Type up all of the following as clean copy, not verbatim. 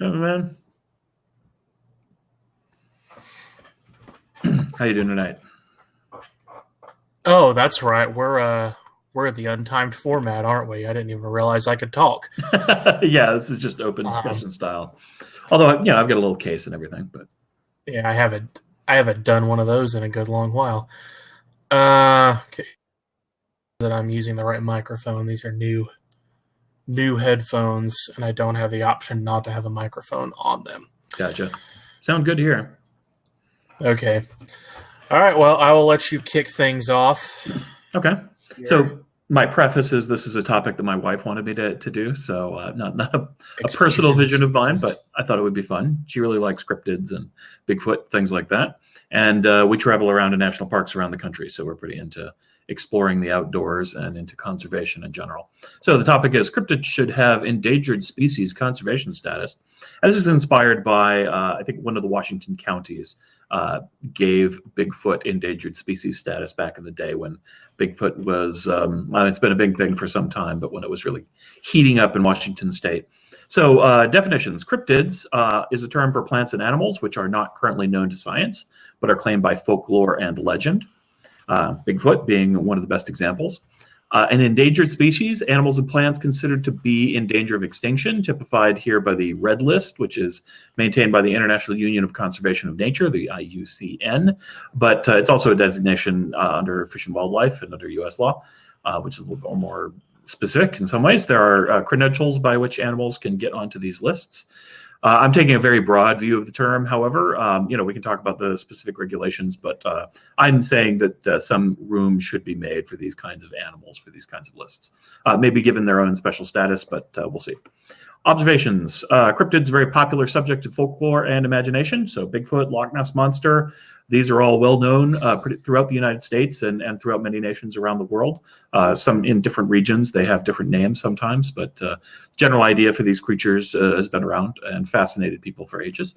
Oh, man. How you doing tonight? Oh, that's right. We're the untimed format, aren't we? I didn't even realize I could talk. Yeah, this is just open Um, discussion style. Although, I've got a little case and everything, but yeah, I haven't done one of those in a good long while. Okay, that I'm using the right microphone. These are new headphones, and I don't have the option not to have a microphone on them. gotcha. Sound good here. Okay. All right. Well, I will let you kick things off Okay. here. So my preface is this is a topic that my wife wanted me to do, so not a personal Excuses, vision of mine, excuses. but I thought it would be fun. She really likes cryptids and Bigfoot, things like that. And we travel around to national parks around the country, so we're pretty into exploring the outdoors and into conservation in general. So the topic is cryptids should have endangered species conservation status. And this is inspired by, I think, one of the Washington counties gave Bigfoot endangered species status back in the day when Bigfoot was, well, it's been a big thing for some time, but when it was really heating up in Washington state. So, definitions cryptids is a term for plants and animals which are not currently known to science, but are claimed by folklore and legend. Bigfoot being one of the best examples. An endangered species, animals and plants considered to be in danger of extinction, typified here by the Red List, which is maintained by the International Union of Conservation of Nature, the IUCN, but it's also a designation under Fish and Wildlife and under U.S. law, which is a little bit more specific in some ways. There are credentials by which animals can get onto these lists. I'm taking a very broad view of the term. However, we can talk about the specific regulations, but I'm saying that some room should be made for these kinds of animals, for these kinds of lists. Maybe given their own special status, but we'll see. Observations. Cryptids, very popular subject of folklore and imagination. So Bigfoot, Loch Ness Monster, these are all well known throughout the United States and throughout many nations around the world. Some in different regions, they have different names sometimes, but general idea for these creatures has been around and fascinated people for ages.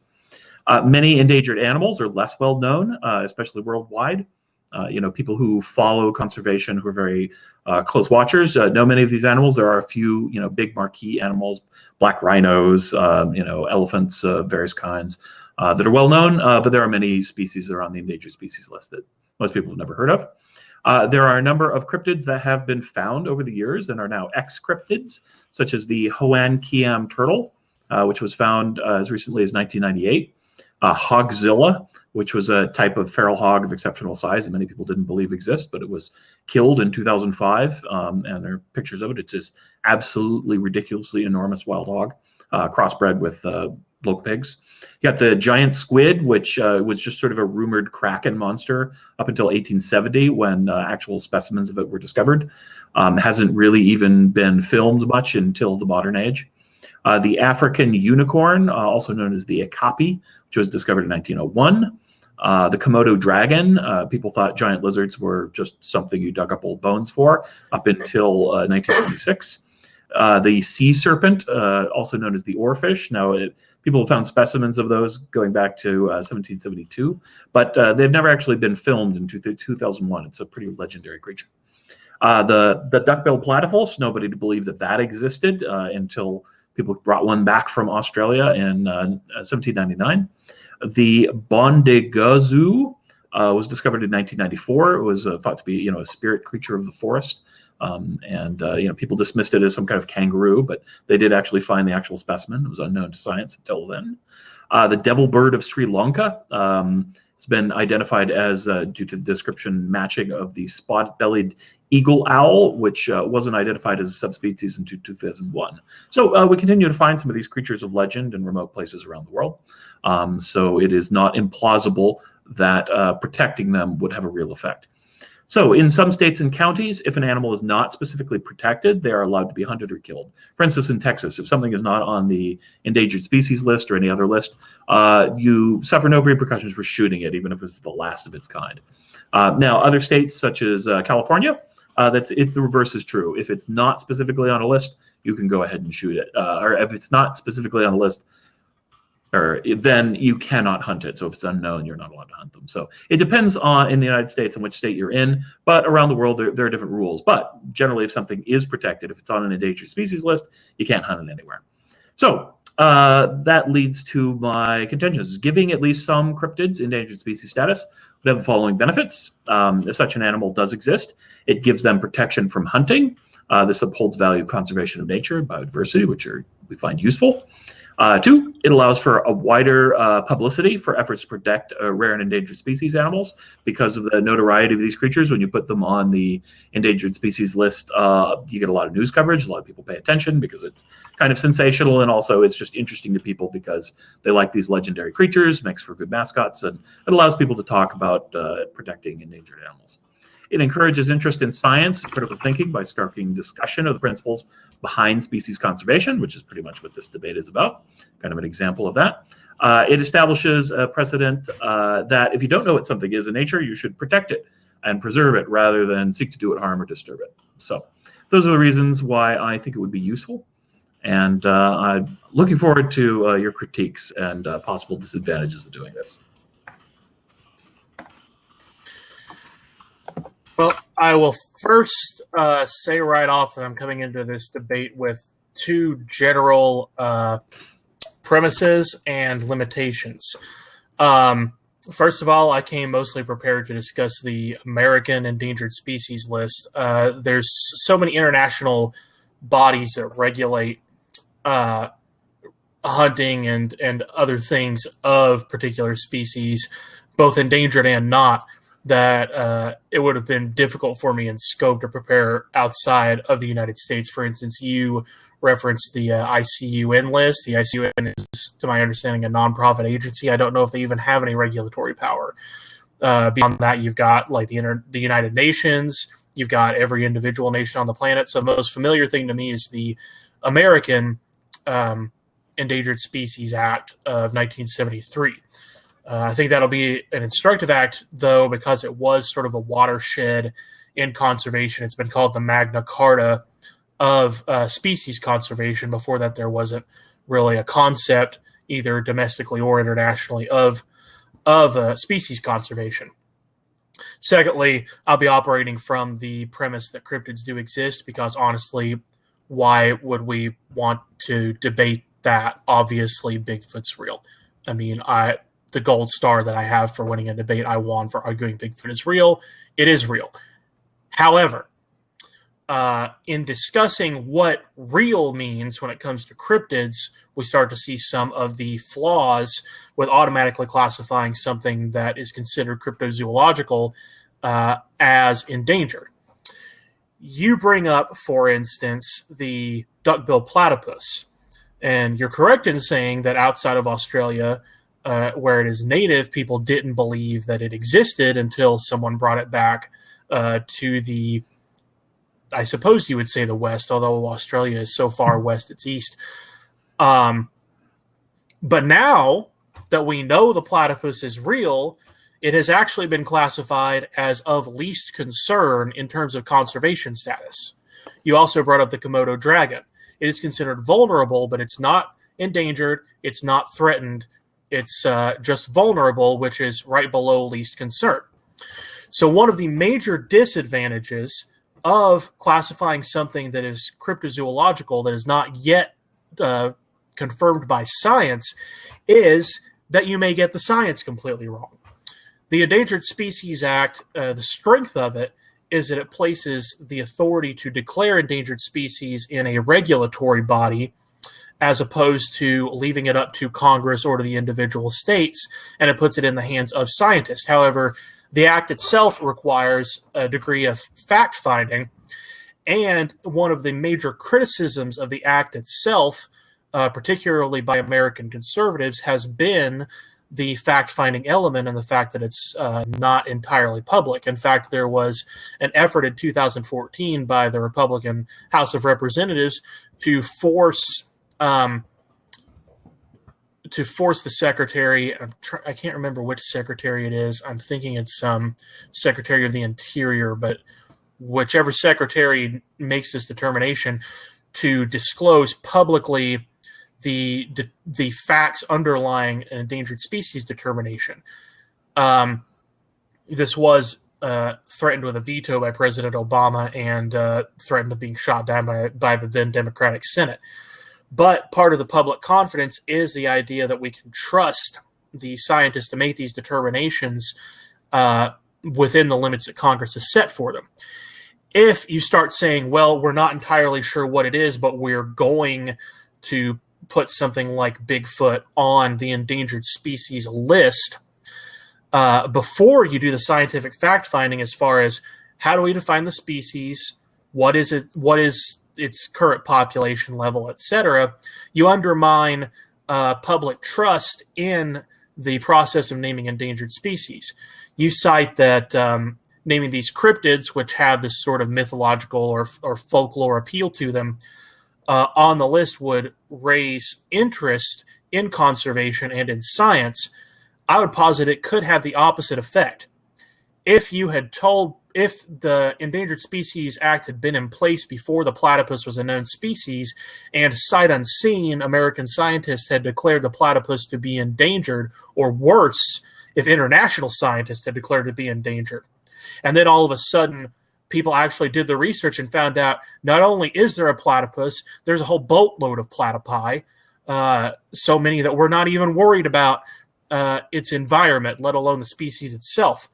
Many endangered animals are less well known, especially worldwide. People who follow conservation, who are very close watchers, know many of these animals. There are a few, big marquee animals, black rhinos, elephants, various kinds that are well known, but there are many species that are on the endangered species list that most people have never heard of. There are a number of cryptids that have been found over the years and are now ex-cryptids, such as the Hoan-Kiam turtle, which was found as recently as 1998. Hogzilla, which was a type of feral hog of exceptional size that many people didn't believe exists, but it was killed in 2005, and there are pictures of it. It's just absolutely ridiculously enormous wild hog, crossbred with local pigs. You got the giant squid, which was just sort of a rumored kraken monster up until 1870 when actual specimens of it were discovered. Hasn't really even been filmed much until the modern age. The African unicorn, also known as the okapi, which was discovered in 1901. The Komodo dragon, people thought giant lizards were just something you dug up old bones for up until 1926. The sea serpent, also known as the oarfish. Now, people have found specimens of those going back to 1772, but they've never actually been filmed in 2001. It's a pretty legendary creature. The duck-billed platypus, nobody believed that existed until people brought one back from Australia in 1799. The Bondigazu was discovered in 1994. It was thought to be, a spirit creature of the forest. People dismissed it as some kind of kangaroo, but they did actually find the actual specimen. It was unknown to science until then. The devil bird of Sri Lanka has been identified as, due to the description matching of the spot-bellied eagle owl, which wasn't identified as a subspecies until 2001. So we continue to find some of these creatures of legend in remote places around the world. So it is not implausible that protecting them would have a real effect. So in some states and counties, if an animal is not specifically protected, they are allowed to be hunted or killed. For instance, in Texas, if something is not on the endangered species list or any other list, you suffer no repercussions for shooting it, even if it's the last of its kind. Now, other states such as California, the reverse is true. If it's not specifically on a list, you can go ahead and shoot it. Or if it's not specifically on a list, then you cannot hunt it. So if it's unknown, you're not allowed to hunt them. So it depends on in the United States and which state you're in, but around the world there are different rules. But generally, if something is protected, if it's on an endangered species list, you can't hunt it anywhere. So That leads to my contentions. Giving at least some cryptids endangered species status would have the following benefits. If such an animal does exist, it gives them protection from hunting. This upholds value of conservation of nature and biodiversity, which we find useful. Two, it allows for a wider publicity for efforts to protect rare and endangered species animals because of the notoriety of these creatures. When you put them on the endangered species list, you get a lot of news coverage. A lot of people pay attention because it's kind of sensational, and also it's just interesting to people because they like these legendary creatures, makes for good mascots, and it allows people to talk about protecting endangered animals. It encourages interest in science and critical thinking by sparking discussion of the principles behind species conservation, which is pretty much what this debate is about, kind of an example of that. It establishes a precedent that if you don't know what something is in nature, you should protect it and preserve it rather than seek to do it harm or disturb it. So those are the reasons why I think it would be useful. And I'm looking forward to your critiques and possible disadvantages of doing this. Well, I will first say right off that I'm coming into this debate with two general premises and limitations. First of all, I came mostly prepared to discuss the American endangered species list. There's so many international bodies that regulate hunting and other things of particular species, both endangered and not, that it would have been difficult for me in scope to prepare outside of the United States. For instance, you referenced the ICUN list. The ICUN is, to my understanding, a nonprofit agency. I don't know if they even have any regulatory power. Beyond that, you've got like the United Nations. You've got every individual nation on the planet. So the most familiar thing to me is the American Endangered Species Act of 1973. I think that'll be an instructive act, though, because it was sort of a watershed in conservation. It's been called the Magna Carta of species conservation. Before that, there wasn't really a concept, either domestically or internationally, of species conservation. Secondly, I'll be operating from the premise that cryptids do exist, because honestly, why would we want to debate that? Obviously, Bigfoot's real. I mean, the gold star that I have for winning a debate I won for arguing Bigfoot is real. It is real. However, in discussing what real means when it comes to cryptids, we start to see some of the flaws with automatically classifying something that is considered cryptozoological as endangered. You bring up, for instance, the duckbill platypus, and you're correct in saying that outside of Australia, where it is native, people didn't believe that it existed until someone brought it back to the, I suppose you would say, the West, although Australia is so far west it's east. But now that we know the platypus is real, it has actually been classified as of least concern in terms of conservation status. You also brought up the Komodo dragon. It is considered vulnerable, but it's not endangered, it's not threatened. It's just vulnerable, which is right below least concern. So one of the major disadvantages of classifying something that is cryptozoological that is not yet confirmed by science is that you may get the science completely wrong. The Endangered Species Act, the strength of it is that it places the authority to declare endangered species in a regulatory body, as opposed to leaving it up to Congress or to the individual states, and it puts it in the hands of scientists. However, the act itself requires a degree of fact-finding, and one of the major criticisms of the act itself, particularly by American conservatives, has been the fact-finding element and the fact that it's not entirely public. In fact, there was an effort in 2014 by the Republican House of Representatives to force the secretary. I can't remember which secretary it is. I'm thinking it's Secretary of the Interior, but whichever secretary makes this determination, to disclose publicly the facts underlying an endangered species determination. This was threatened with a veto by President Obama and threatened with being shot down by the then Democratic Senate. But part of the public confidence is the idea that we can trust the scientists to make these determinations within the limits that Congress has set for them. If you start saying, well, we're not entirely sure what it is, but we're going to put something like Bigfoot on the endangered species list, before you do the scientific fact-finding as far as how do we define the species, what is its current population level, etc., you undermine public trust in the process of naming endangered species. You cite that naming these cryptids, which have this sort of mythological or folklore appeal to them, on the list would raise interest in conservation and in science. I would posit it could have the opposite effect. If the Endangered Species Act had been in place before the platypus was a known species, and sight unseen, American scientists had declared the platypus to be endangered, or worse, if international scientists had declared it to be endangered, and then all of a sudden people actually did the research and found out not only is there a platypus, there's a whole boatload of platypi, so many that we're not even worried about its environment, let alone the species itself.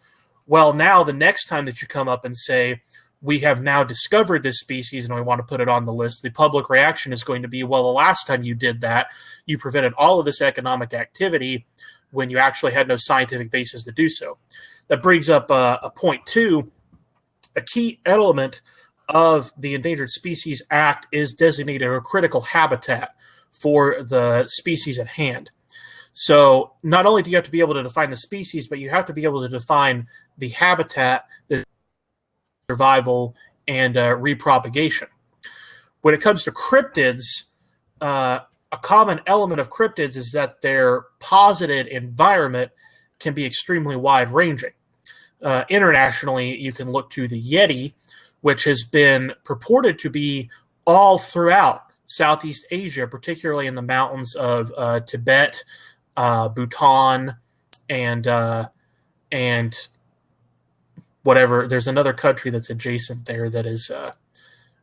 Well, now the next time that you come up and say, we have now discovered this species and we want to put it on the list, the public reaction is going to be, well, the last time you did that, you prevented all of this economic activity when you actually had no scientific basis to do so. That brings up a point two. A key element of the Endangered Species Act is designated a critical habitat for the species at hand. So not only do you have to be able to define the species, but you have to be able to define the habitat, the survival, and repropagation. When it comes to cryptids, a common element of cryptids is that their posited environment can be extremely wide-ranging. Internationally, you can look to the Yeti, which has been purported to be all throughout Southeast Asia, particularly in the mountains of Tibet, Bhutan, and whatever. There's another country that's adjacent there that is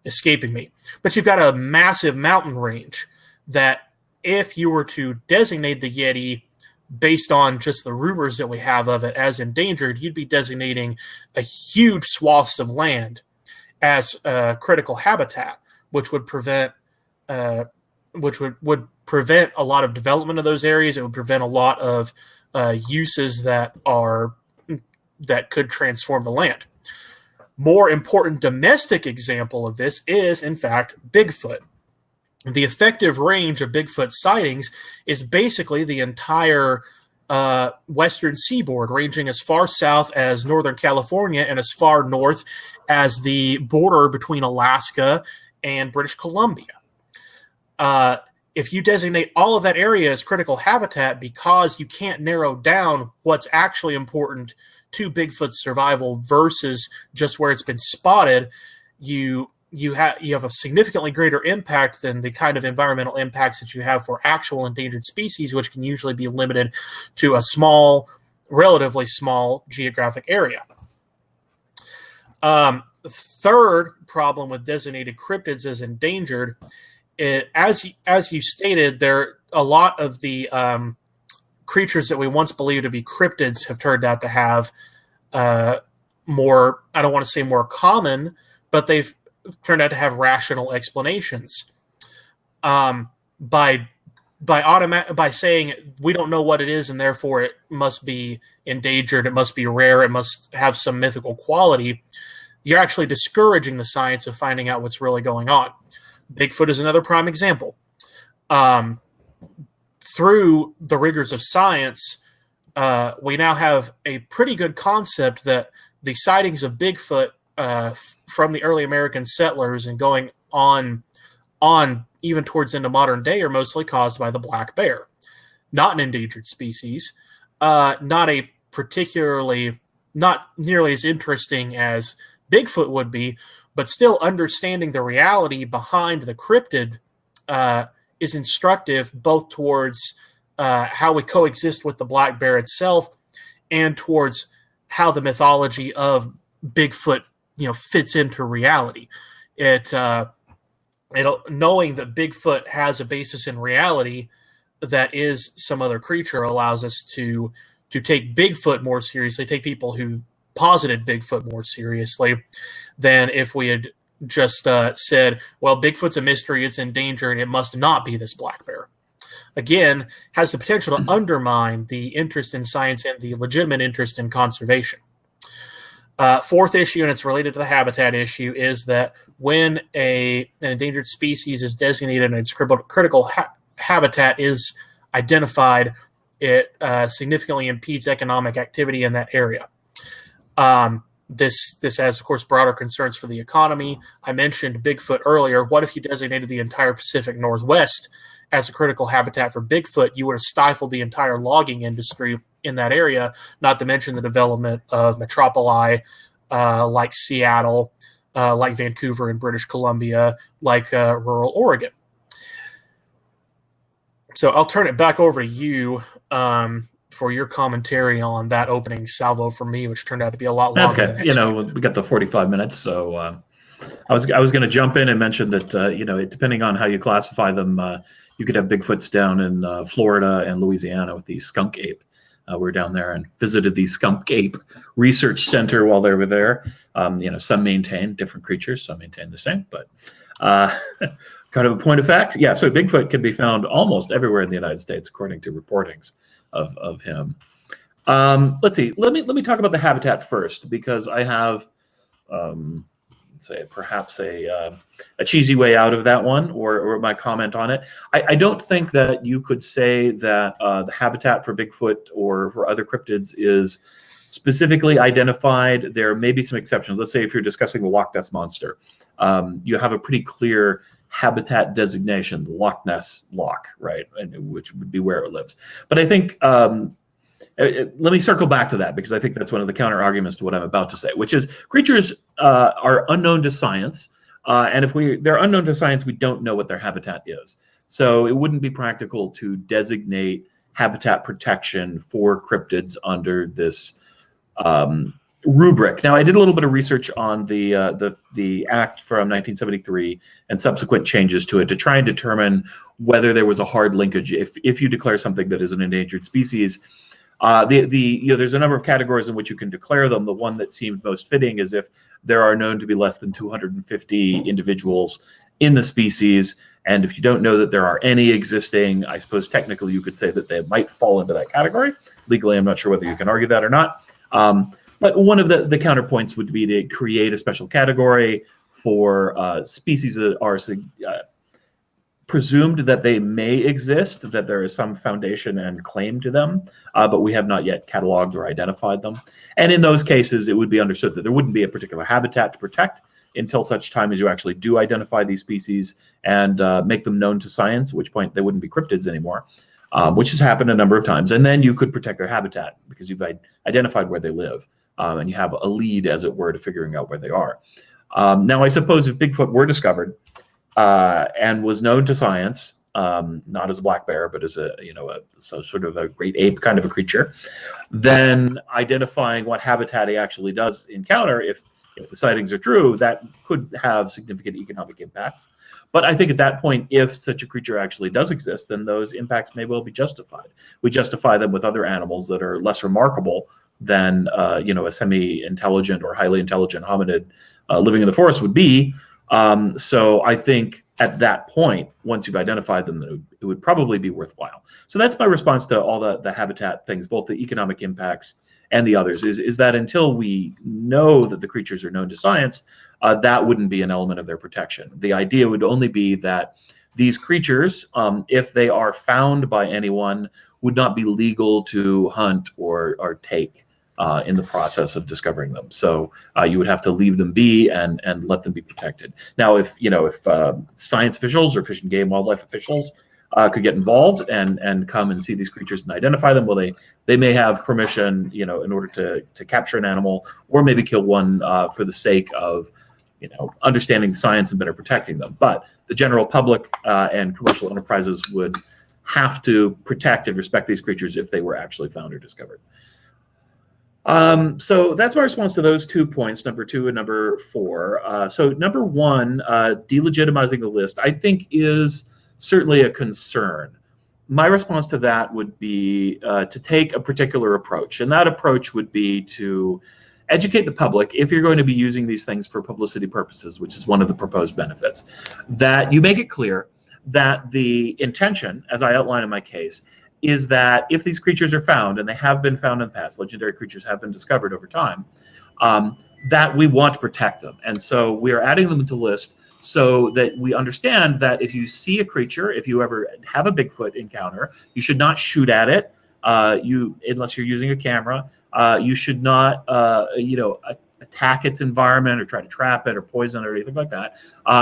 escaping me. But you've got a massive mountain range that if you were to designate the Yeti based on just the rumors that we have of it as endangered, you'd be designating a huge swaths of land as critical habitat, which would prevent would prevent a lot of development of those areas. It would prevent a lot of uses that could transform the land. More important domestic example of this is, in fact, Bigfoot. The effective range of Bigfoot sightings is basically the entire western seaboard, ranging as far south as Northern California and as far north as the border between Alaska and British Columbia. If you designate all of that area as critical habitat because you can't narrow down what's actually important to Bigfoot's survival versus just where it's been spotted, you have a significantly greater impact than the kind of environmental impacts that you have for actual endangered species, which can usually be limited to a small, relatively small geographic area. Third problem with designated cryptids as endangered, as you stated, there a lot of the creatures that we once believed to be cryptids have turned out to have more, I don't want to say more common, but they've turned out to have rational explanations. By saying we don't know what it is and therefore it must be endangered, it must be rare, it must have some mythical quality, you're actually discouraging the science of finding out what's really going on. Bigfoot is another prime example. Through the rigors of science, we now have a pretty good concept that the sightings of Bigfoot from the early American settlers and going on even towards into modern day are mostly caused by the black bear. Not an endangered species, not nearly as interesting as Bigfoot would be, but still understanding the reality behind the cryptid is instructive both towards how we coexist with the black bear itself and towards how the mythology of Bigfoot fits into reality. It knowing that Bigfoot has a basis in reality that is some other creature allows us to take Bigfoot more seriously, take people who posited Bigfoot more seriously than if we had just said, well, Bigfoot's a mystery, it's endangered, it must not be this black bear. Again, has the potential to undermine the interest in science and the legitimate interest in conservation. Fourth issue, and it's related to the habitat issue, is that when an endangered species is designated and its critical habitat is identified, it significantly impedes economic activity in that area. This has, of course, broader concerns for the economy. I mentioned Bigfoot earlier. What if you designated the entire Pacific Northwest as a critical habitat for Bigfoot? You would have stifled the entire logging industry in that area, not to mention the development of metropoli like Seattle, like Vancouver in British Columbia, like rural Oregon. So I'll turn it back over to you for your commentary on that opening salvo for me, which turned out to be a lot longer than expected. We got the 45 minutes, so I was going to jump in and mention that depending on how you classify them, you could have Bigfoots down in Florida and Louisiana with the skunk ape. We were down there and visited the skunk ape research center while they were there. Some maintain different creatures, some maintain the same, but kind of a point of fact. Yeah, so Bigfoot can be found almost everywhere in the United States, according to reportings of him. Let's see. Let me talk about the habitat first, because I have say perhaps a cheesy way out of that one, or my comment on it. I don't think that you could say that the habitat for Bigfoot or for other cryptids is specifically identified. There may be some exceptions. Let's say if you're discussing the Loch Ness Monster, you have a pretty clear habitat designation, the Loch Ness Loch, right, and which would be where it lives. But I think let me circle back to that, because I think that's one of the counter arguments to what I'm about to say, which is creatures are unknown to science, and if they're unknown to science, we don't know what their habitat is. So it wouldn't be practical to designate habitat protection for cryptids under this rubric. Now, I did a little bit of research on the Act from 1973 and subsequent changes to it to try and determine whether there was a hard linkage. If you declare something that is an endangered species, there's a number of categories in which you can declare them. The one that seemed most fitting is if there are known to be less than 250 individuals in the species, and if you don't know that there are any existing, I suppose technically you could say that they might fall into that category. Legally, I'm not sure whether you can argue that or not. But one of the counterpoints would be to create a special category for species that are presumed that they may exist, that there is some foundation and claim to them, but we have not yet cataloged or identified them. And in those cases, it would be understood that there wouldn't be a particular habitat to protect until such time as you actually do identify these species and make them known to science, at which point they wouldn't be cryptids anymore, which has happened a number of times. And then you could protect their habitat because you've identified where they live, and you have a lead, as it were, to figuring out where they are. Now, I suppose if Bigfoot were discovered and was known to science, not as a black bear, but as sort of a great ape kind of a creature, then identifying what habitat he actually does encounter, if the sightings are true, that could have significant economic impacts. But I think at that point, if such a creature actually does exist, then those impacts may well be justified. We justify them with other animals that are less remarkable than a semi-intelligent or highly intelligent hominid living in the forest would be. So I think at that point, once you've identified them, it would probably be worthwhile. So that's my response to all the habitat things, both the economic impacts and the others, is that until we know that the creatures are known to science, that wouldn't be an element of their protection. The idea would only be that these creatures, if they are found by anyone, would not be legal to hunt or take in the process of discovering them. So you would have to leave them be and let them be protected. Now, if science officials or Fish and Game Wildlife officials could get involved and come and see these creatures and identify them, well, they may have permission, in order to capture an animal or maybe kill one for the sake of understanding science and better protecting them. But the general public and commercial enterprises would have to protect and respect these creatures if they were actually found or discovered. So that's my response to those 2 points, number 2 and number 4. So number 1, delegitimizing the list, I think is certainly a concern. My response to that would be to take a particular approach, and that approach would be to educate the public, if you're going to be using these things for publicity purposes, which is one of the proposed benefits, that you make it clear that the intention, as I outline in my case, is that if these creatures are found, and they have been found in the past, legendary creatures have been discovered over time, that we want to protect them. And so we are adding them into the list so that we understand that if you see a creature, if you ever have a Bigfoot encounter, you should not shoot at it, unless you're using a camera. You should not, attack its environment or try to trap it or poison it or anything like that.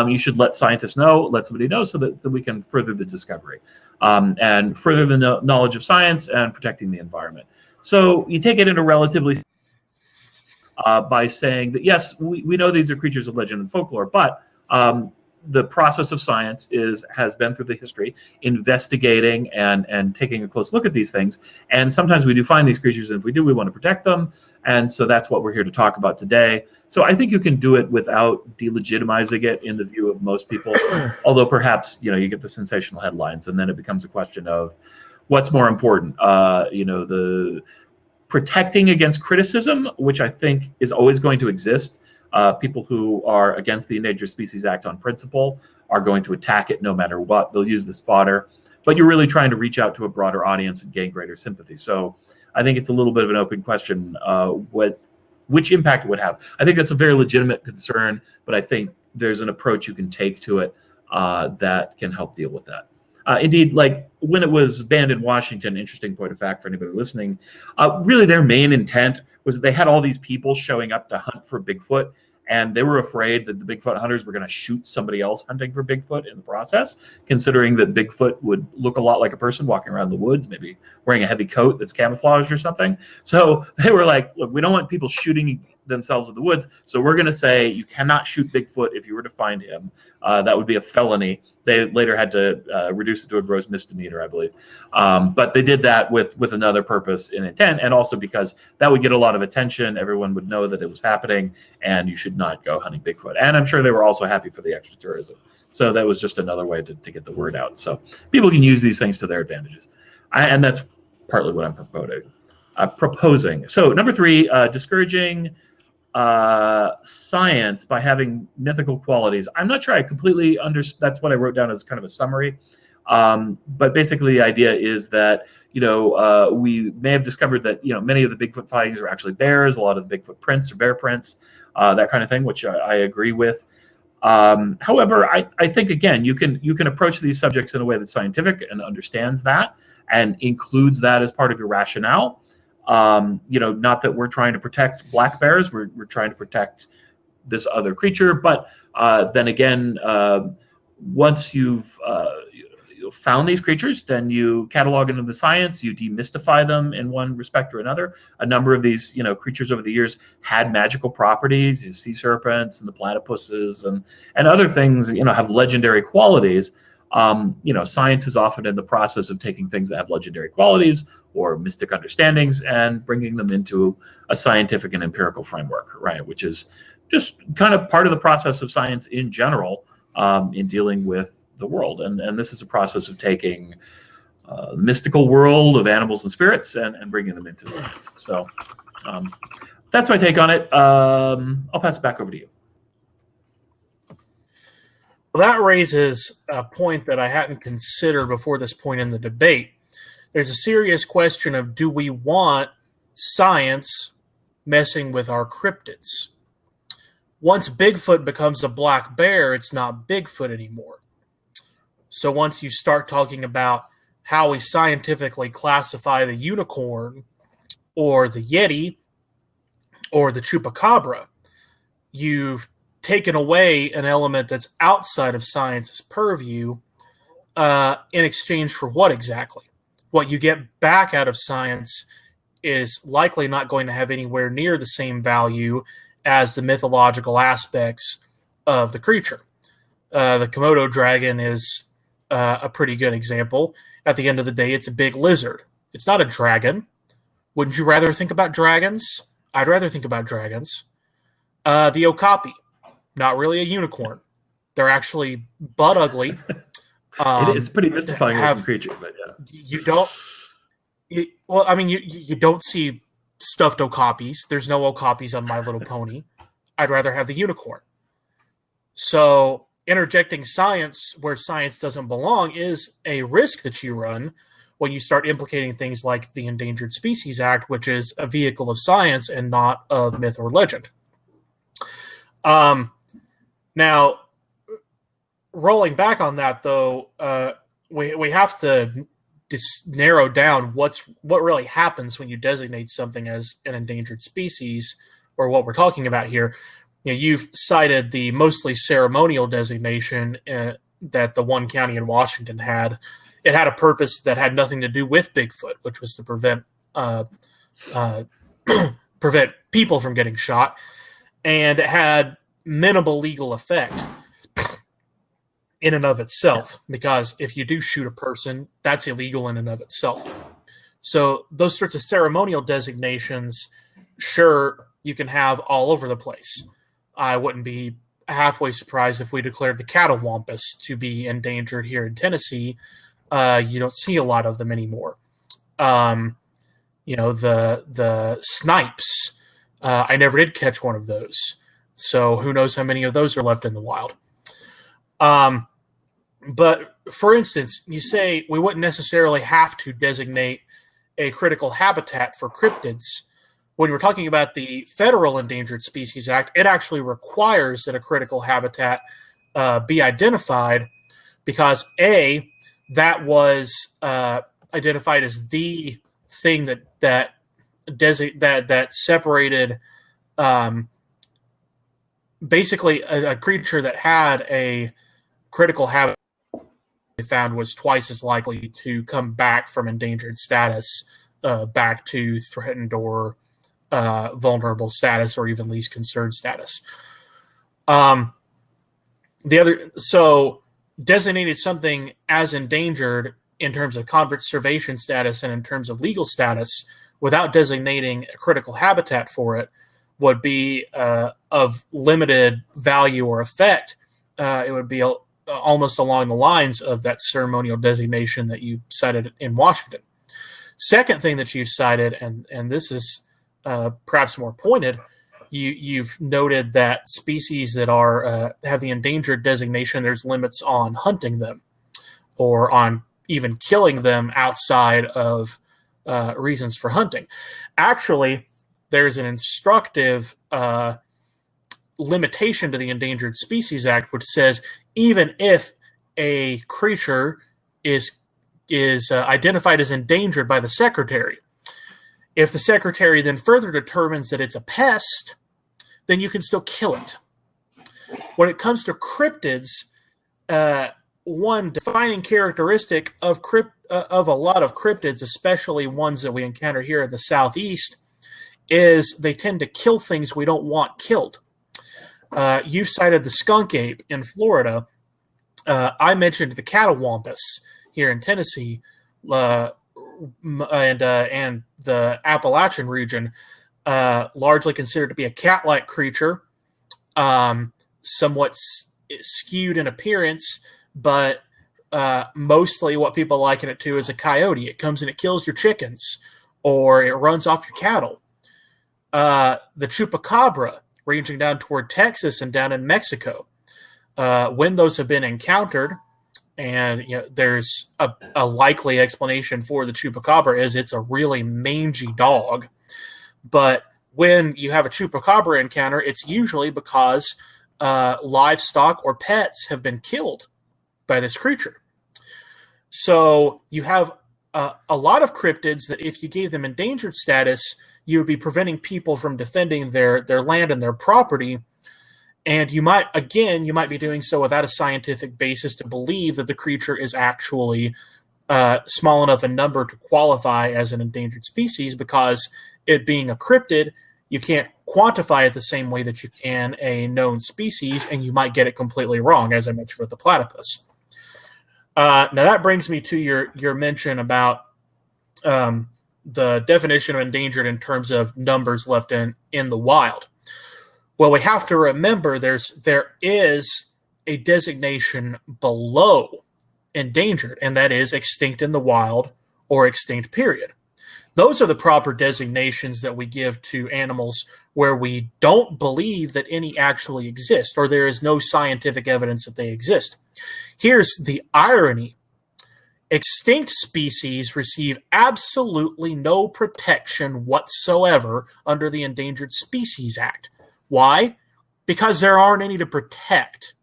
You should let scientists know, let somebody know, so that we can further the discovery and further the knowledge of science and protecting the environment. So you take it in a relatively by saying that, yes, we know these are creatures of legend and folklore, but the process of science has been through the history investigating and taking a close look at these things. And sometimes we do find these creatures, and if we do, we want to protect them. And so that's what we're here to talk about today. So I think you can do it without delegitimizing it in the view of most people, although perhaps, you get the sensational headlines, and then it becomes a question of what's more important, the protecting against criticism, which I think is always going to exist. People who are against the Endangered Species Act on principle are going to attack it no matter what. They'll use this fodder, but you're really trying to reach out to a broader audience and gain greater sympathy. So I think it's a little bit of an open question which impact it would have. I think that's a very legitimate concern, but I think there's an approach you can take to it that can help deal with that. Indeed, like when it was banned in Washington, interesting point of fact for anybody listening, really their main intent was that they had all these people showing up to hunt for Bigfoot, and they were afraid that the Bigfoot hunters were going to shoot somebody else hunting for Bigfoot in the process, considering that Bigfoot would look a lot like a person walking around the woods, maybe wearing a heavy coat that's camouflaged or something. So they were like, look, we don't want people shooting themselves in the woods, so we're going to say you cannot shoot Bigfoot if you were to find him. That would be a felony. They later had to reduce it to a gross misdemeanor, I believe. But they did that with another purpose and intent, and also because that would get a lot of attention. Everyone would know that it was happening, and you should not go hunting Bigfoot. And I'm sure they were also happy for the extra tourism. So that was just another way to get the word out. So people can use these things to their advantages. And that's partly what I'm proposing. So number 3, discouraging science by having mythical qualities. I'm not sure I completely understand. That's what I wrote down as kind of a summary. But basically the idea is that, we may have discovered that, many of the Bigfoot sightings are actually bears. A lot of the Bigfoot prints are bear prints, that kind of thing, which I agree with. However, I think, again, you can approach these subjects in a way that's scientific and understands that and includes that as part of your rationale. Not that we're trying to protect black bears, we're trying to protect this other creature. But then again, once you've found these creatures, then you catalog into the science, you demystify them in one respect or another. A number of these, creatures over the years had magical properties. You sea serpents and the platypuses and other things, have legendary qualities. Science is often in the process of taking things that have legendary qualities or mystic understandings and bringing them into a scientific and empirical framework, right? Which is just kind of part of the process of science in general, in dealing with the world. And this is a process of taking the mystical world of animals and spirits and bringing them into science. So that's my take on it. I'll pass it back over to you. Well, that raises a point that I hadn't considered before this point in the debate. There's a serious question of, do we want science messing with our cryptids? Once Bigfoot becomes a black bear, it's not Bigfoot anymore. So once you start talking about how we scientifically classify the unicorn or the Yeti or the chupacabra, you've taken away an element that's outside of science's purview in exchange for what exactly? What you get back out of science is likely not going to have anywhere near the same value as the mythological aspects of the creature. The Komodo dragon is a pretty good example. At the end of the day, it's a big lizard. It's not a dragon. Wouldn't you rather think about dragons? I'd rather think about dragons. The okapi, not really a unicorn. They're actually butt ugly. It's pretty mystifying looking creature, but yeah. You don't. Well, I mean, you don't see stuffed okapis. There's no okapis on My Little Pony. I'd rather have the unicorn. So interjecting science where science doesn't belong is a risk that you run when you start implicating things like the Endangered Species Act, which is a vehicle of science and not of myth or legend. Now, rolling back on that, though, we have to narrow down what really happens when you designate something as an endangered species, or what we're talking about here. You've cited the mostly ceremonial designation that the one county in Washington had. It had a purpose that had nothing to do with Bigfoot, which was to prevent prevent people from getting shot, and it had minimal legal effect in and of itself, because if you do shoot a person, that's illegal in and of itself. So those sorts of ceremonial designations, sure, you can have all over the place. I wouldn't be halfway surprised if we declared the cattle-wampus to be endangered here in Tennessee. You don't see a lot of them anymore. The snipes, I never did catch one of those. So who knows how many of those are left in the wild. But for instance, you say we wouldn't necessarily have to designate a critical habitat for cryptids. When we're talking about the Federal Endangered Species Act, it actually requires that a critical habitat be identified because, A, that was identified as the thing that separated basically a creature that had a critical habitat they found was twice as likely to come back from endangered status back to threatened or vulnerable status, or even least concerned status. So designated something as endangered in terms of conservation status and in terms of legal status without designating a critical habitat for it would be of limited value or effect. It would be almost along the lines of that ceremonial designation that you cited in Washington. Second thing that you've cited, and this is perhaps more pointed, you've noted that species that are have the endangered designation, there's limits on hunting them or on even killing them outside of reasons for hunting. Actually, there's an instructive limitation to the Endangered Species Act, which says even if a creature is identified as endangered by the Secretary, if the Secretary then further determines that it's a pest, then you can still kill it. When it comes to cryptids, one defining characteristic of a lot of cryptids, especially ones that we encounter here in the Southeast, is they tend to kill things we don't want killed. You've cited the skunk ape in Florida. I mentioned the cattle-wampus here in Tennessee, and the Appalachian region, largely considered to be a cat-like creature, somewhat skewed in appearance, but mostly what people liken it to is a coyote. It comes and it kills your chickens, or it runs off your cattle. The chupacabra, ranging down toward Texas and down in Mexico. When those have been encountered, and there's a likely explanation for the chupacabra is it's a really mangy dog. But when you have a chupacabra encounter, it's usually because livestock or pets have been killed by this creature. So you have a lot of cryptids that if you gave them endangered status, you would be preventing people from defending their land and their property. And you might be doing so without a scientific basis to believe that the creature is actually small enough in number to qualify as an endangered species, because it being a cryptid, you can't quantify it the same way that you can a known species, and you might get it completely wrong, as I mentioned with the platypus. Now that brings me to your mention about the definition of endangered in terms of numbers left in the wild. Well, we have to remember there is a designation below endangered, and that is extinct in the wild or extinct period. Those are the proper designations that we give to animals where we don't believe that any actually exist, or there is no scientific evidence that they exist. Here's the irony. Extinct species receive absolutely no protection whatsoever under the Endangered Species Act. Why? Because there aren't any to protect.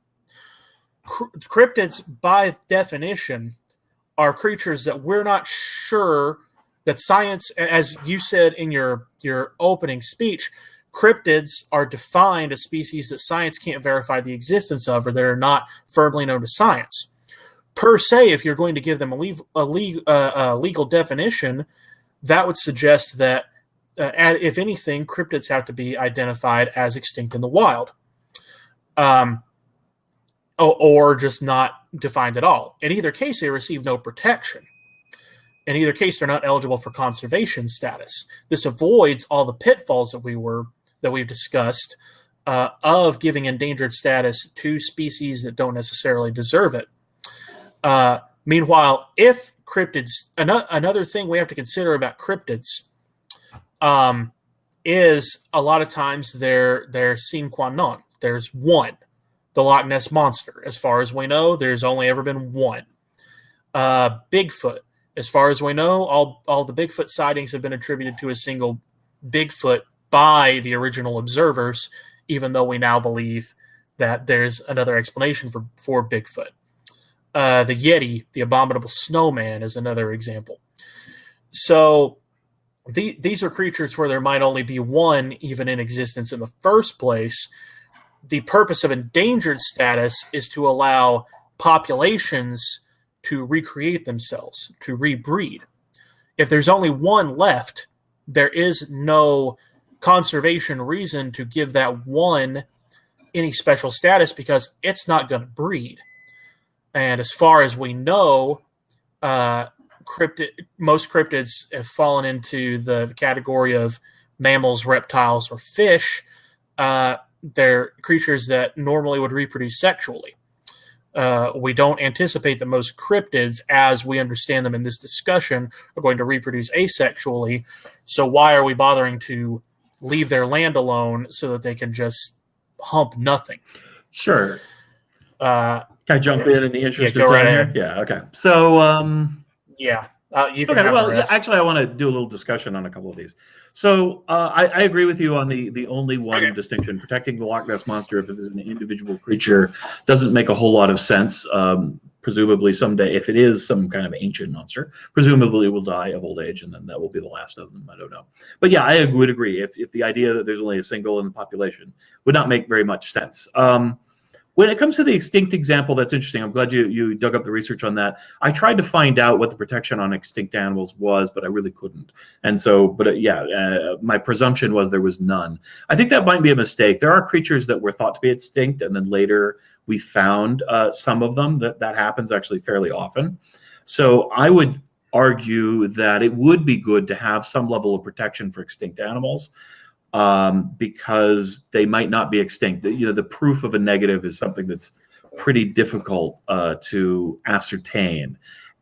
Cryptids, by definition, are creatures that we're not sure that science, as you said in your opening speech, cryptids are defined as species that science can't verify the existence of, or that are not firmly known to science. Per se, if you're going to give them a legal definition, that would suggest that, if anything, cryptids have to be identified as extinct in the wild, or just not defined at all. In either case, they receive no protection. In either case, they're not eligible for conservation status. This avoids all the pitfalls that we've discussed of giving endangered status to species that don't necessarily deserve it. Meanwhile, if cryptids, another thing we have to consider about cryptids is a lot of times they're sine qua non. There's one, the Loch Ness Monster. As far as we know, there's only ever been one. Bigfoot. As far as we know, all the Bigfoot sightings have been attributed to a single Bigfoot by the original observers, even though we now believe that there's another explanation for Bigfoot. The Yeti, the abominable snowman, is another example. So these are creatures where there might only be one even in existence in the first place. The purpose of endangered status is to allow populations to recreate themselves, to rebreed. If there's only one left, there is no conservation reason to give that one any special status because it's not going to breed. And as far as we know, most cryptids have fallen into the category of mammals, reptiles, or fish. They're creatures that normally would reproduce sexually. We don't anticipate that most cryptids, as we understand them in this discussion, are going to reproduce asexually. So why are we bothering to leave their land alone so that they can just hump nothing? Sure. Can I jump in the interest of go time right here? ahead. Yeah, okay. So, you can okay, have well, the rest. actually, I want to do a little discussion on a couple of these. So, I agree with you on the only one distinction. Protecting the Loch Ness Monster, if it is an individual creature, doesn't make a whole lot of sense. Presumably, someday, if it is some kind of ancient monster, presumably it will die of old age, and then that will be the last of them. I don't know. But yeah, I would agree. If the idea that there's only a single in the population would not make very much sense. When it comes to the extinct example, that's interesting. I'm glad you dug up the research on that. I tried to find out what the protection on extinct animals was, but I really couldn't. And so, my presumption was there was none. I think that might be a mistake. There are creatures that were thought to be extinct, and then later we found some of them. That happens actually fairly often. So I would argue that it would be good to have some level of protection for extinct animals. Because they might not be extinct. The proof of a negative is something that's pretty difficult to ascertain.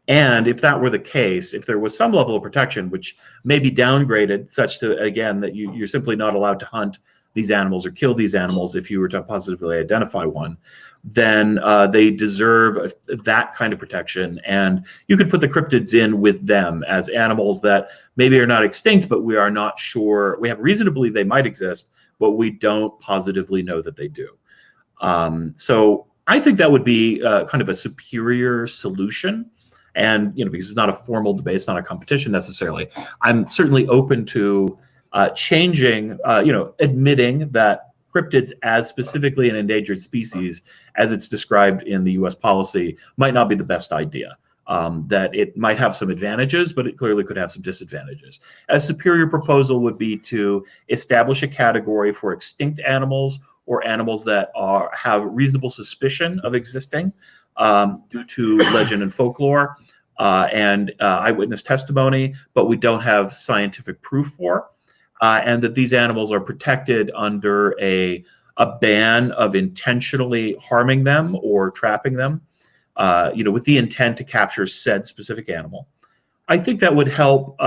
And if that were the case, if there was some level of protection, which may be downgraded such to, again, that you're simply not allowed to hunt these animals or kill these animals if you were to positively identify one, then they deserve that kind of protection. And you could put the cryptids in with them as animals that maybe are not extinct, but we are not sure. We have reason to believe they might exist, but we don't positively know that they do. So I think that would be kind of a superior solution. And, because it's not a formal debate, it's not a competition necessarily. I'm certainly open to changing, admitting that cryptids as specifically an endangered species, as it's described in the U.S. policy, might not be the best idea. That it might have some advantages, but it clearly could have some disadvantages. A superior proposal would be to establish a category for extinct animals or animals that have reasonable suspicion of existing due to legend and folklore. and eyewitness testimony, but we don't have scientific proof for, and that these animals are protected under a ban of intentionally harming them or trapping them, with the intent to capture said specific animal. I think that would help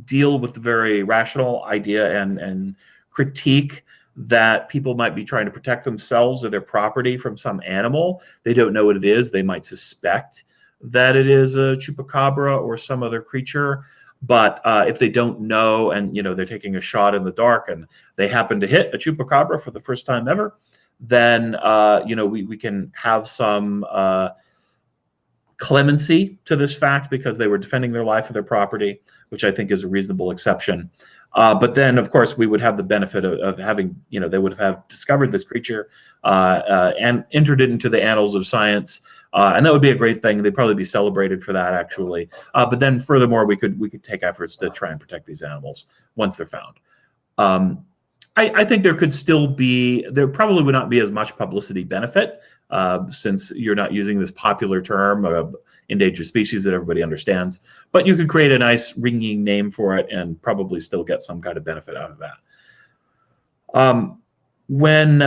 deal with the very rational idea and critique that people might be trying to protect themselves or their property from some animal. They don't know what it is. They might suspect that it is a chupacabra or some other creature. But if they don't know, and they're taking a shot in the dark and they happen to hit a chupacabra for the first time ever, then we can have some clemency to this fact because they were defending their life or their property, which I think is a reasonable exception. But then, of course, we would have the benefit of having, they would have discovered this creature and entered it into the annals of science. And that would be a great thing. They'd probably be celebrated for that, actually. But then, furthermore, we could take efforts to try and protect these animals once they're found. I think there probably would not be as much publicity benefit since you're not using this popular term of endangered species that everybody understands. But you could create a nice ringing name for it and probably still get some kind of benefit out of that. When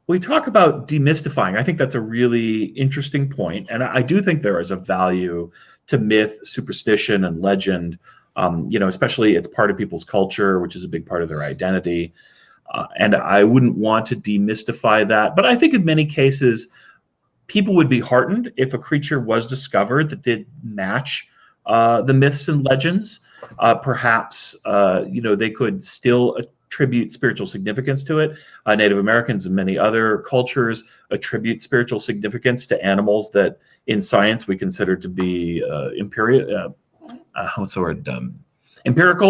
we talk about demystifying, I think that's a really interesting point. And I do think there is a value to myth, superstition, and legend, especially it's part of people's culture, which is a big part of their identity. And I wouldn't want to demystify that. But I think in many cases, people would be heartened if a creature was discovered that did match the myths and legends. Perhaps, they could still attribute spiritual significance to it. Native Americans and many other cultures attribute spiritual significance to animals that in science we consider to be empirical.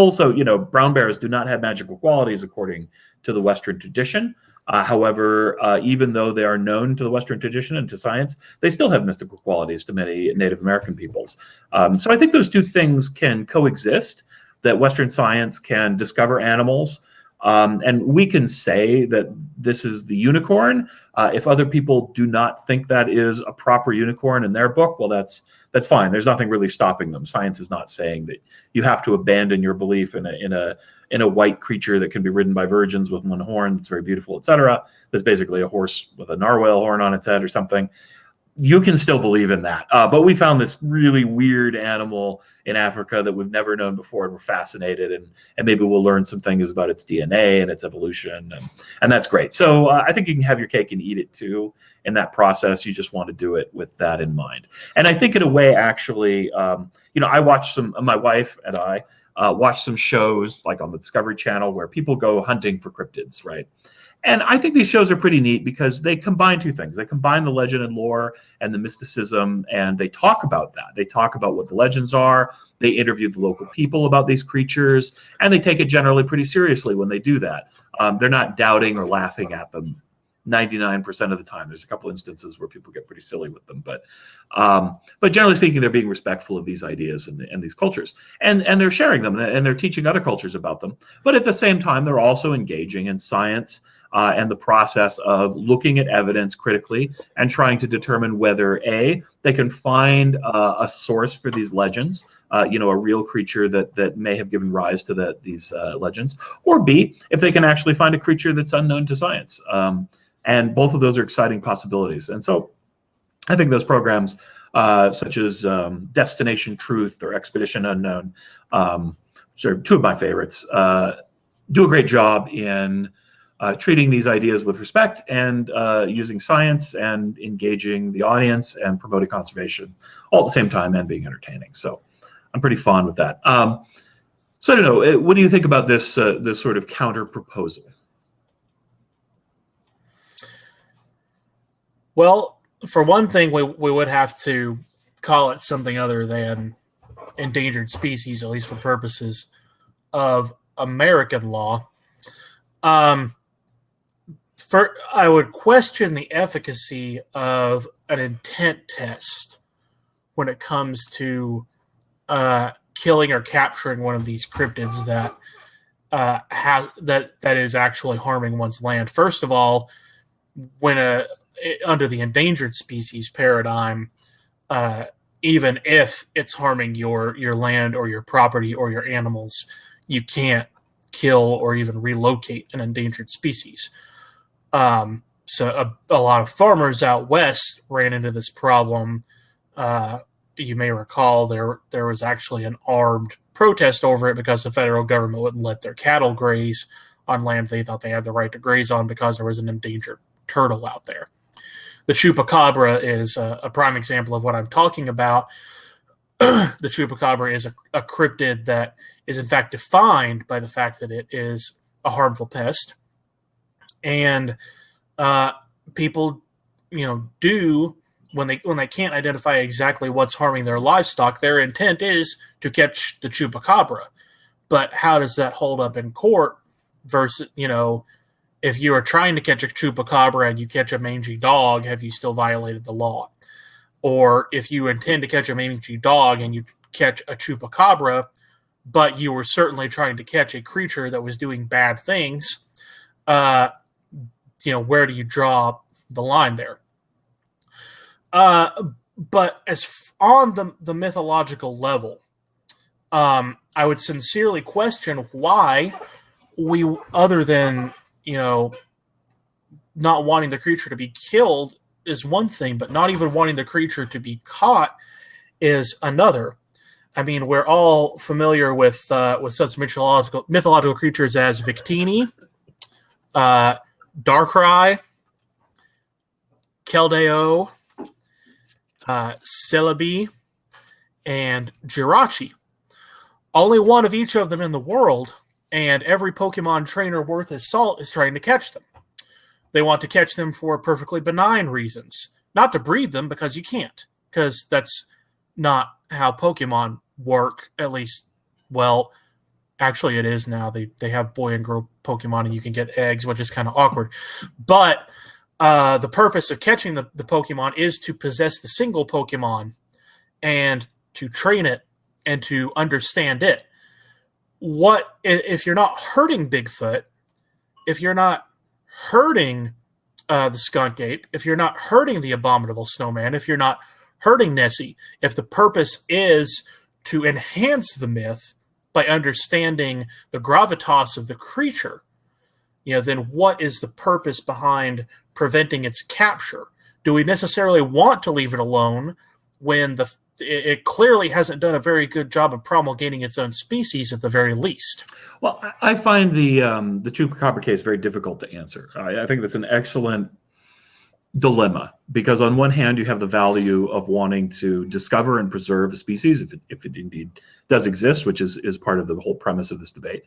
So, brown bears do not have magical qualities according to the Western tradition. However, even though they are known to the Western tradition and to science, they still have mystical qualities to many Native American peoples. So I think those two things can coexist, that Western science can discover animals, and we can say that this is the unicorn. If other people do not think that is a proper unicorn in their book, well, that's fine. There's nothing really stopping them. Science is not saying that you have to abandon your belief in a white creature that can be ridden by virgins with one horn that's very beautiful, etc. That's basically a horse with a narwhal horn on its head or something. You can still believe in that. But we found this really weird animal in Africa that we've never known before, and we're fascinated, and maybe we'll learn some things about its DNA and its evolution, and that's great. So I think you can have your cake and eat it too in that process. You just want to do it with that in mind. And I think in a way, actually, I watched my wife and I watch some shows like on the Discovery Channel where people go hunting for cryptids, right? And I think these shows are pretty neat because they combine two things. They combine the legend and lore and the mysticism, and they talk about that. They talk about what the legends are. They interview the local people about these creatures, and they take it generally pretty seriously when they do that. They're not doubting or laughing at them 99% of the time. There's a couple instances where people get pretty silly with them, but generally speaking, they're being respectful of these ideas and these cultures, and they're sharing them, and they're teaching other cultures about them. But at the same time, they're also engaging in science and the process of looking at evidence critically and trying to determine whether A, they can find a source for these legends, a real creature that may have given rise to these legends, or B, if they can actually find a creature that's unknown to science. And both of those are exciting possibilities. And so I think those programs, such as Destination Truth or Expedition Unknown, which are two of my favorites, do a great job in treating these ideas with respect and using science and engaging the audience and promoting conservation all at the same time and being entertaining. So I'm pretty fond with that. So I don't know, what do you think about this sort of counter proposal? Well, for one thing, we would have to call it something other than endangered species, at least for purposes of American law. I would question the efficacy of an intent test when it comes to killing or capturing one of these cryptids that is actually harming one's land. First of all, when under the endangered species paradigm, even if it's harming your land or your property or your animals, you can't kill or even relocate an endangered species. So a lot of farmers out west ran into this problem. You may recall there was actually an armed protest over it because the federal government wouldn't let their cattle graze on land they thought they had the right to graze on because there was an endangered turtle out there. The chupacabra is a prime example of what I'm talking about. The chupacabra is a cryptid that is in fact defined by the fact that it is a harmful pest. And people, do when they can't identify exactly what's harming their livestock, their intent is to catch the chupacabra. But how does that hold up in court versus, if you are trying to catch a chupacabra and you catch a mangy dog, have you still violated the law? Or if you intend to catch a mangy dog and you catch a chupacabra, but you were certainly trying to catch a creature that was doing bad things, where do you draw the line there? But as on the mythological level, I would sincerely question why we, other than, not wanting the creature to be killed is one thing, but not even wanting the creature to be caught is another. I mean, we're all familiar with such mythological creatures as Victini, Darkrai, Keldeo, Celebi, and Jirachi. Only one of each of them in the world, and every Pokemon trainer worth his salt is trying to catch them. They want to catch them for perfectly benign reasons. Not to breed them, because you can't. Because that's not how Pokemon work, at least, well, actually it is now. They have boy and girl Pokemon, and you can get eggs, which is kind of awkward. But the purpose of catching the Pokemon is to possess the single Pokemon and to train it and to understand it. What if you're not hurting Bigfoot, if you're not hurting the skunk ape, if you're not hurting the abominable snowman, if you're not hurting Nessie, if the purpose is to enhance the myth by understanding the gravitas of the creature, then what is the purpose behind preventing its capture? Do we necessarily want to leave it alone when it clearly hasn't done a very good job of promulgating its own species at the very least? Well, I find the chupacabra case very difficult to answer. I think that's an excellent dilemma, because on one hand you have the value of wanting to discover and preserve a species if it indeed does exist, which is part of the whole premise of this debate.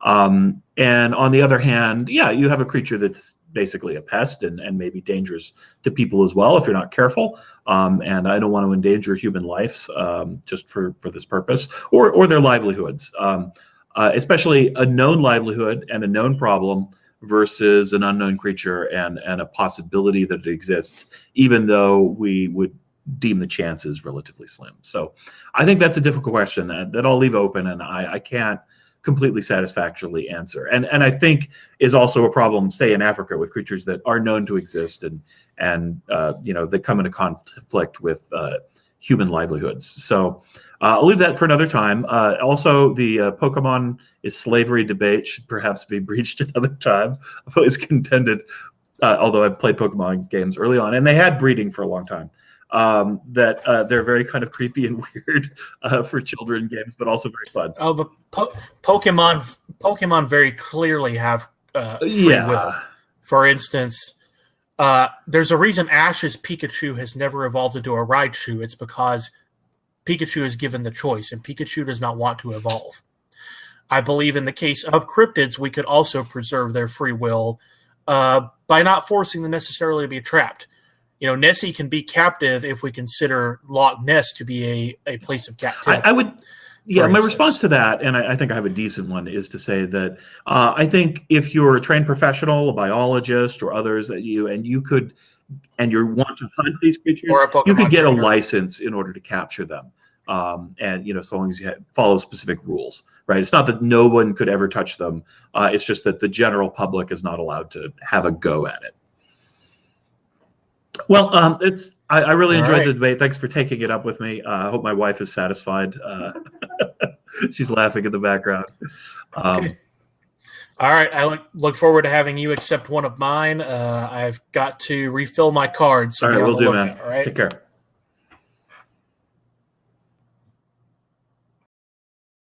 And on the other hand, you have a creature that's basically a pest and maybe dangerous to people as well if you're not careful. And I don't want to endanger human lives just for this purpose or their livelihoods, especially a known livelihood and a known problem versus an unknown creature and a possibility that it exists, even though we would deem the chances relatively slim. So I think that's a difficult question that I'll leave open, and I can't completely satisfactorily answer. And I think is also a problem, say, in Africa with creatures that are known to exist and that come into conflict with human livelihoods. So I'll leave that for another time. Also, the Pokemon is slavery debate should perhaps be breached another time. I've always contended, although I've played Pokemon games early on, and they had breeding for a long time, that they're very kind of creepy and weird for children games, but also very fun. Oh, but Pokemon very clearly have free will. For instance, there's a reason Ash's Pikachu has never evolved into a Raichu. It's because Pikachu is given the choice, and Pikachu does not want to evolve. I believe in the case of cryptids, we could also preserve their free will by not forcing them necessarily to be trapped. Nessie can be captive if we consider Loch Ness to be a place of captivity. I would, my response to that, and I think I have a decent one, is to say that I think if you're a trained professional, a biologist, or others that you want to hunt these creatures, you could get a license in order to capture them. And so long as you follow specific rules, right? It's not that no one could ever touch them. It's just that the general public is not allowed to have a go at it. Well, I really All enjoyed right. the debate. Thanks for taking it up with me. I hope my wife is satisfied. She's laughing in the background. Okay. All right. I look forward to having you accept one of mine. I've got to refill my card, so All be right, on we'll the do, man. lookout. All right. Take care.